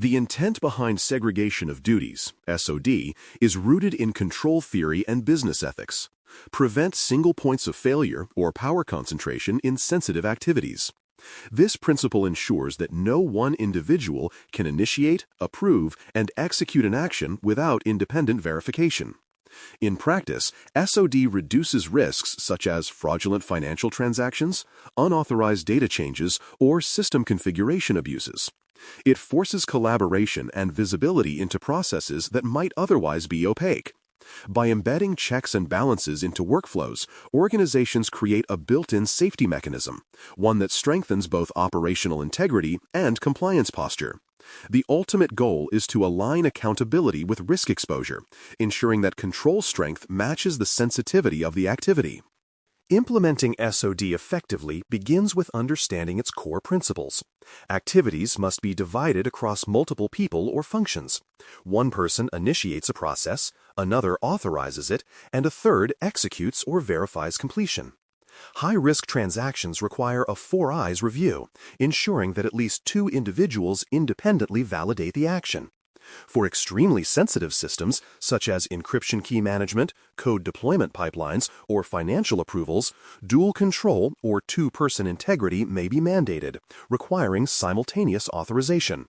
The intent behind segregation of duties, SOD, is rooted in control theory and business ethics. Prevent single points of failure or power concentration in sensitive activities. This principle ensures that no one individual can initiate, approve, and execute an action without independent verification. In practice, SOD reduces risks such as fraudulent financial transactions, unauthorized data changes, or system configuration abuses. It forces collaboration and visibility into processes that might otherwise be opaque. By embedding checks and balances into workflows, organizations create a built-in safety mechanism, one that strengthens both operational integrity and compliance posture. The ultimate goal is to align accountability with risk exposure, ensuring that control strength matches the sensitivity of the activity. Implementing SOD effectively begins with understanding its core principles. Activities must be divided across multiple people or functions. One person initiates a process, another authorizes it, and a third executes or verifies completion. High-risk transactions require a four-eyes review, ensuring that at least two individuals independently validate the action. For extremely sensitive systems, such as encryption key management, code deployment pipelines, or financial approvals, dual control or two-person integrity may be mandated, requiring simultaneous authorization.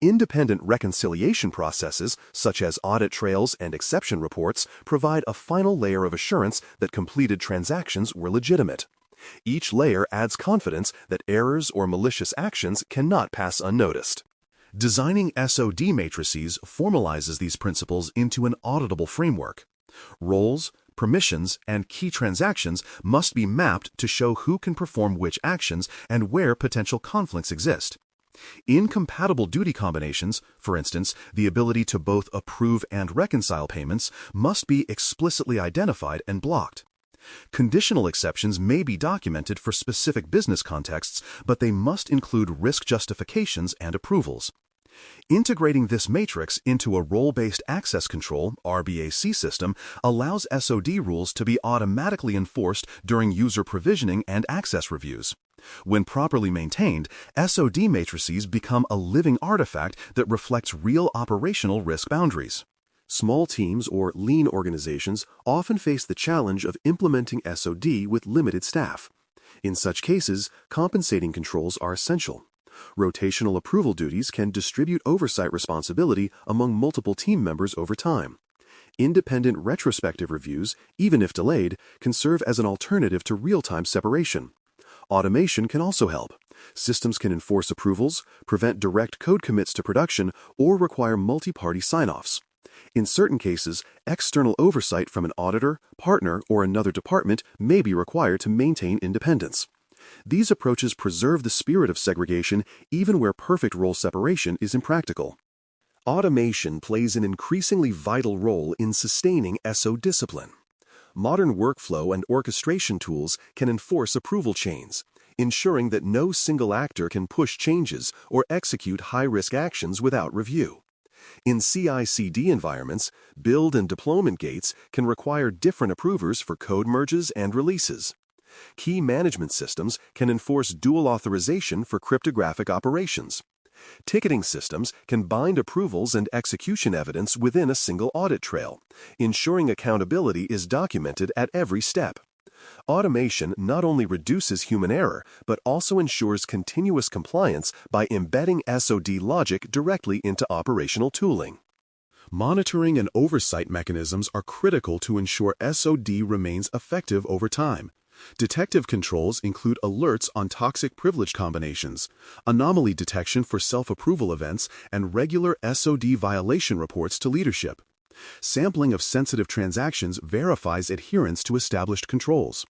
Independent reconciliation processes, such as audit trails and exception reports, provide a final layer of assurance that completed transactions were legitimate. Each layer adds confidence that errors or malicious actions cannot pass unnoticed. Designing SOD matrices formalizes these principles into an auditable framework. Roles, permissions, and key transactions must be mapped to show who can perform which actions and where potential conflicts exist. Incompatible duty combinations, for instance, the ability to both approve and reconcile payments, must be explicitly identified and blocked. Conditional exceptions may be documented for specific business contexts, but they must include risk justifications and approvals. Integrating this matrix into a role-based access control (RBAC) system allows SOD rules to be automatically enforced during user provisioning and access reviews. When properly maintained, SOD matrices become a living artifact that reflects real operational risk boundaries. Small teams or lean organizations often face the challenge of implementing SOD with limited staff. In such cases, compensating controls are essential. Rotational approval duties can distribute oversight responsibility among multiple team members over time. Independent retrospective reviews, even if delayed, can serve as an alternative to real-time separation. Automation can also help. Systems can enforce approvals, prevent direct code commits to production, or require multi-party sign-offs. In certain cases, external oversight from an auditor, partner, or another department may be required to maintain independence. These approaches preserve the spirit of segregation even where perfect role separation is impractical. Automation plays an increasingly vital role in sustaining SO discipline. Modern workflow and orchestration tools can enforce approval chains, ensuring that no single actor can push changes or execute high-risk actions without review. In CI/CD environments, build and deployment gates can require different approvers for code merges and releases. Key management systems can enforce dual authorization for cryptographic operations. Ticketing systems can bind approvals and execution evidence within a single audit trail, ensuring accountability is documented at every step. Automation not only reduces human error, but also ensures continuous compliance by embedding SOD logic directly into operational tooling. Monitoring and oversight mechanisms are critical to ensure SOD remains effective over time. Detective controls include alerts on toxic privilege combinations, anomaly detection for self-approval events, and regular SOD violation reports to leadership. Sampling of sensitive transactions verifies adherence to established controls.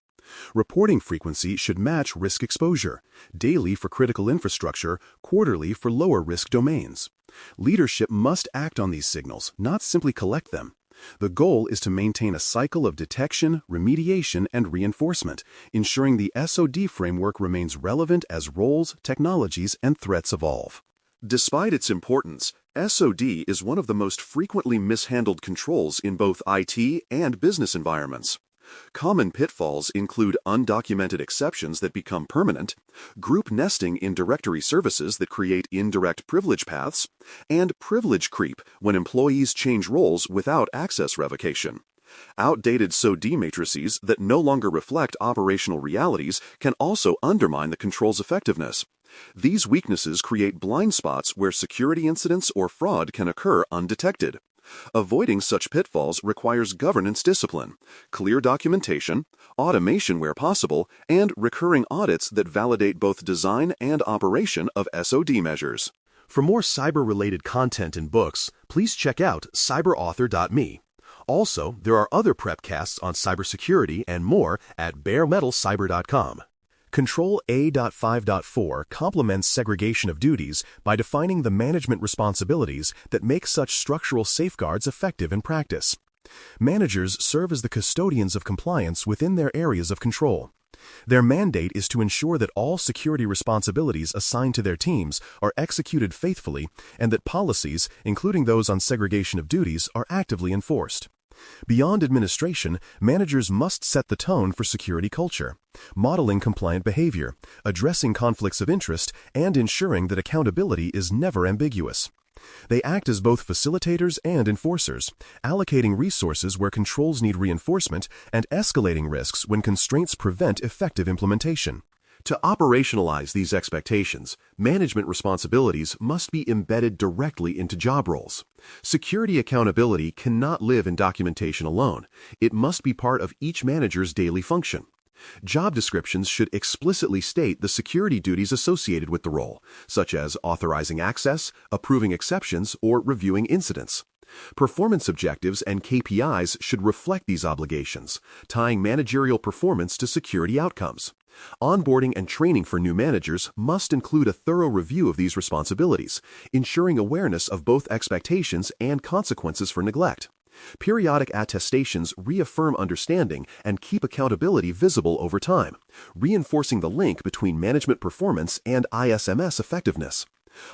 Reporting frequency should match risk exposure, daily for critical infrastructure, quarterly for lower-risk domains. Leadership must act on these signals, not simply collect them. The goal is to maintain a cycle of detection, remediation, and reinforcement, ensuring the SOD framework remains relevant as roles, technologies, and threats evolve. Despite its importance, SOD is one of the most frequently mishandled controls in both IT and business environments. Common pitfalls include undocumented exceptions that become permanent, group nesting in directory services that create indirect privilege paths, and privilege creep when employees change roles without access revocation. Outdated SOD matrices that no longer reflect operational realities can also undermine the control's effectiveness. These weaknesses create blind spots where security incidents or fraud can occur undetected. Avoiding such pitfalls requires governance discipline, clear documentation, automation where possible, and recurring audits that validate both design and operation of SOD measures. For more cyber-related content and books, please check out cyberauthor.me. Also, there are other prepcasts on cybersecurity and more at baremetalcyber.com. Control A.5.4 complements segregation of duties by defining the management responsibilities that make such structural safeguards effective in practice. Managers serve as the custodians of compliance within their areas of control. Their mandate is to ensure that all security responsibilities assigned to their teams are executed faithfully and that policies, including those on segregation of duties, are actively enforced. Beyond administration, managers must set the tone for security culture, modeling compliant behavior, addressing conflicts of interest, and ensuring that accountability is never ambiguous. They act as both facilitators and enforcers, allocating resources where controls need reinforcement and escalating risks when constraints prevent effective implementation. To operationalize these expectations, management responsibilities must be embedded directly into job roles. Security accountability cannot live in documentation alone. It must be part of each manager's daily function. Job descriptions should explicitly state the security duties associated with the role, such as authorizing access, approving exceptions, or reviewing incidents. Performance objectives and KPIs should reflect these obligations, tying managerial performance to security outcomes. Onboarding and training for new managers must include a thorough review of these responsibilities, ensuring awareness of both expectations and consequences for neglect. Periodic attestations reaffirm understanding and keep accountability visible over time, reinforcing the link between management performance and ISMS effectiveness.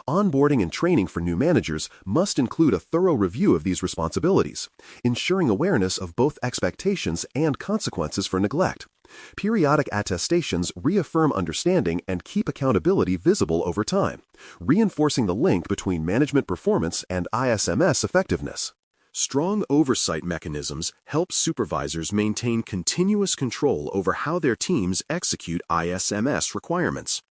Onboarding and training for new managers must include a thorough review of these responsibilities, ensuring awareness of both expectations and consequences for neglect. Periodic attestations reaffirm understanding and keep accountability visible over time, reinforcing the link between management performance and ISMS effectiveness. Strong oversight mechanisms help supervisors maintain continuous control over how their teams execute ISMS requirements.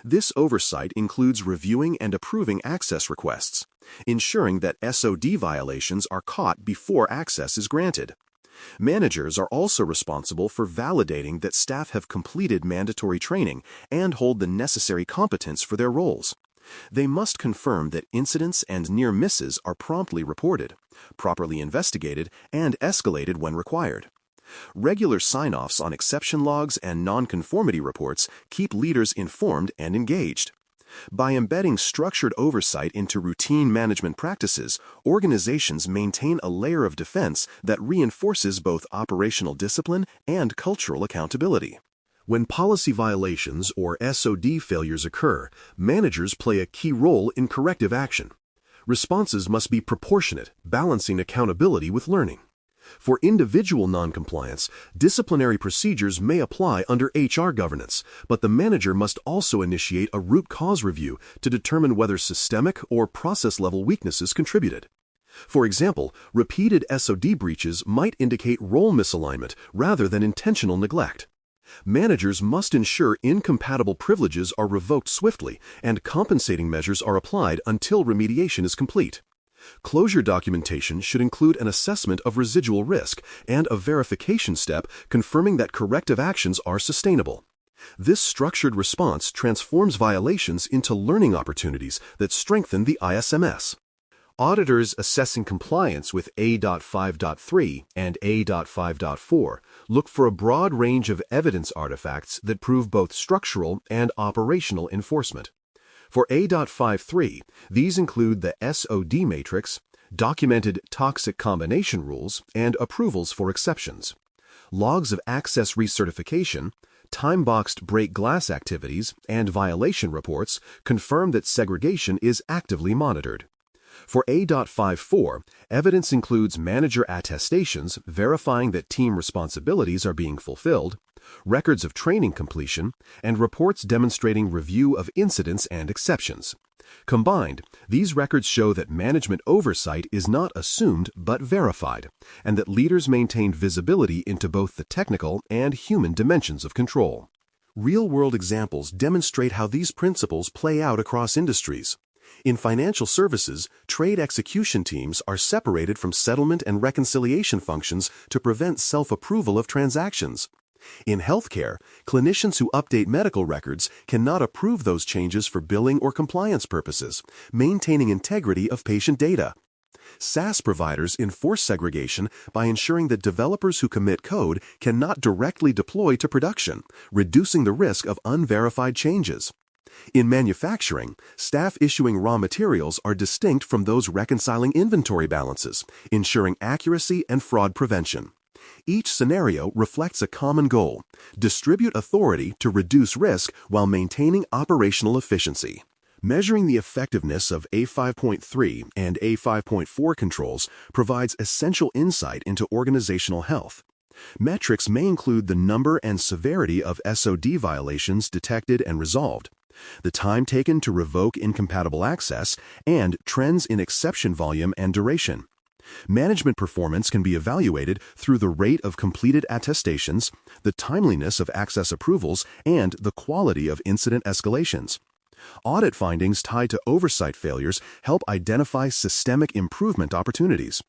This oversight includes reviewing and approving access requests, ensuring that SOD violations are caught before access is granted. Managers are also responsible for validating that staff have completed mandatory training and hold the necessary competence for their roles. They must confirm that incidents and near misses are promptly reported, properly investigated, and escalated when required. Regular sign-offs on exception logs and nonconformity reports keep leaders informed and engaged. By embedding structured oversight into routine management practices, organizations maintain a layer of defense that reinforces both operational discipline and cultural accountability. When policy violations or SOD failures occur, managers play a key role in corrective action. Responses must be proportionate, balancing accountability with learning. For individual noncompliance, disciplinary procedures may apply under HR governance, but the manager must also initiate a root cause review to determine whether systemic or process-level weaknesses contributed. For example, repeated SOD breaches might indicate role misalignment rather than intentional neglect. Managers must ensure incompatible privileges are revoked swiftly and compensating measures are applied until remediation is complete. Closure documentation should include an assessment of residual risk and a verification step confirming that corrective actions are sustainable. This structured response transforms violations into learning opportunities that strengthen the ISMS. Auditors assessing compliance with A.5.3 and A.5.4 look for a broad range of evidence artifacts that prove both structural and operational enforcement. For A.5.3, these include the SOD matrix, documented toxic combination rules, and approvals for exceptions. Logs of access recertification, time-boxed break glass activities, and violation reports confirm that segregation is actively monitored. For A.5.4, evidence includes manager attestations verifying that team responsibilities are being fulfilled, records of training completion, and reports demonstrating review of incidents and exceptions. Combined, these records show that management oversight is not assumed but verified, and that leaders maintain visibility into both the technical and human dimensions of control. Real-world examples demonstrate how these principles play out across industries. In financial services, trade execution teams are separated from settlement and reconciliation functions to prevent self-approval of transactions. In healthcare, clinicians who update medical records cannot approve those changes for billing or compliance purposes, maintaining integrity of patient data. SaaS providers enforce segregation by ensuring that developers who commit code cannot directly deploy to production, reducing the risk of unverified changes. In manufacturing, staff issuing raw materials are distinct from those reconciling inventory balances, ensuring accuracy and fraud prevention. Each scenario reflects a common goal: distribute authority to reduce risk while maintaining operational efficiency. Measuring the effectiveness of A.5.3 and A.5.4 controls provides essential insight into organizational health. Metrics may include the number and severity of SOD violations detected and resolved, the time taken to revoke incompatible access, and trends in exception volume and duration. Management performance can be evaluated through the rate of completed attestations, the timeliness of access approvals, and the quality of incident escalations. Audit findings tied to oversight failures help identify systemic improvement opportunities.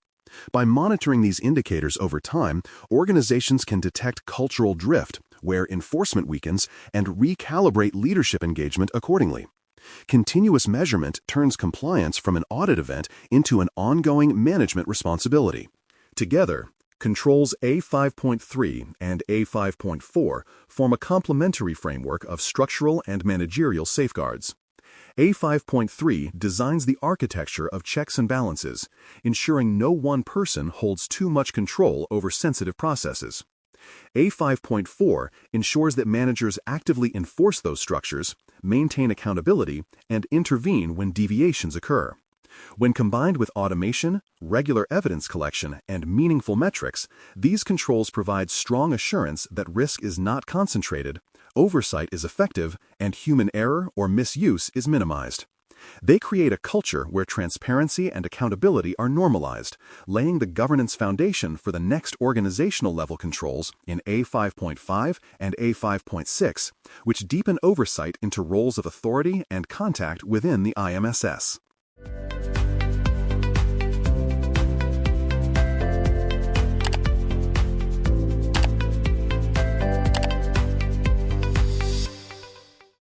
By monitoring these indicators over time, organizations can detect cultural drift, where enforcement weakens, and recalibrate leadership engagement accordingly. Continuous measurement turns compliance from an audit event into an ongoing management responsibility. Together, controls A.5.3 and A.5.4 form a complementary framework of structural and managerial safeguards. A.5.3 designs the architecture of checks and balances, ensuring no one person holds too much control over sensitive processes. A.5.4 ensures that managers actively enforce those structures, maintain accountability, and intervene when deviations occur. When combined with automation, regular evidence collection, and meaningful metrics, these controls provide strong assurance that risk is not concentrated, oversight is effective, and human error or misuse is minimized. They create a culture where transparency and accountability are normalized, laying the governance foundation for the next organizational level controls in A.5.5 and A.5.6, which deepen oversight into roles of authority and contact within the IMSS.